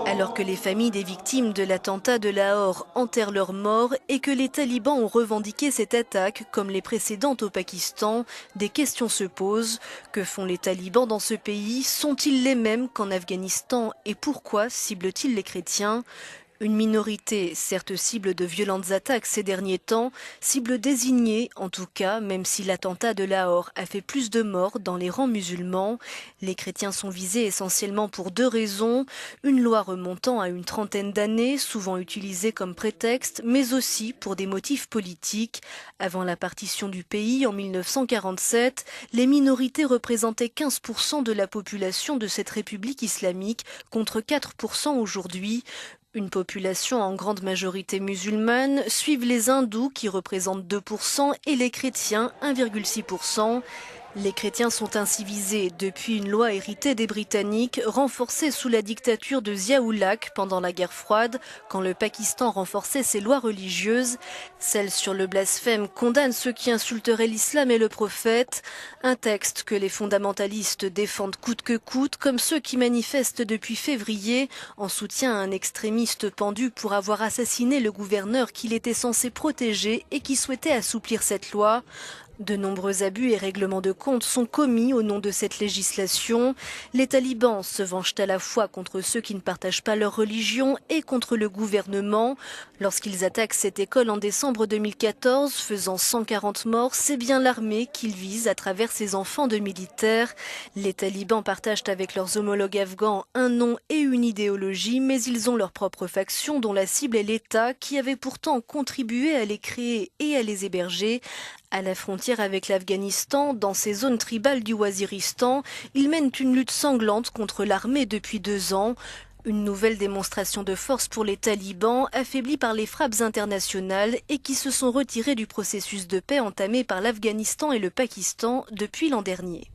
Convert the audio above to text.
Alors que les familles des victimes de l'attentat de Lahore enterrent leurs morts et que les talibans ont revendiqué cette attaque comme les précédentes au Pakistan, des questions se posent. Que font les talibans dans ce pays? Sont-ils les mêmes qu'en Afghanistan et pourquoi ciblent-ils les chrétiens? Une minorité, certes cible de violentes attaques ces derniers temps, cible désignée en tout cas, même si l'attentat de Lahore a fait plus de morts dans les rangs musulmans. Les chrétiens sont visés essentiellement pour deux raisons. Une loi remontant à une trentaine d'années, souvent utilisée comme prétexte, mais aussi pour des motifs politiques. Avant la partition du pays en 1947, les minorités représentaient 15% de la population de cette république islamique contre 4% aujourd'hui. Une population en grande majorité musulmane, suivent les hindous qui représentent 2% et les chrétiens 1,6%. Les chrétiens sont ainsi visés depuis une loi héritée des Britanniques, renforcée sous la dictature de Zia-ul-Haq pendant la guerre froide, quand le Pakistan renforçait ses lois religieuses. Celle sur le blasphème condamne ceux qui insulteraient l'islam et le prophète, un texte que les fondamentalistes défendent coûte que coûte, comme ceux qui manifestent depuis février en soutien à un extrémiste pendu pour avoir assassiné le gouverneur qu'il était censé protéger et qui souhaitait assouplir cette loi. De nombreux abus et règlements de compte sont commis au nom de cette législation. Les talibans se vengent à la fois contre ceux qui ne partagent pas leur religion et contre le gouvernement. Lorsqu'ils attaquent cette école en décembre 2014, faisant 140 morts, c'est bien l'armée qu'ils visent à travers ces enfants de militaires. Les talibans partagent avec leurs homologues afghans un nom et une idéologie, mais ils ont leur propre faction dont la cible est l'État qui avait pourtant contribué à les créer et à les héberger. À la frontière avec l'Afghanistan, dans ces zones tribales du Waziristan, ils mènent une lutte sanglante contre l'armée depuis 2 ans. Une nouvelle démonstration de force pour les talibans, affaiblis par les frappes internationales et qui se sont retirés du processus de paix entamé par l'Afghanistan et le Pakistan depuis l'an dernier.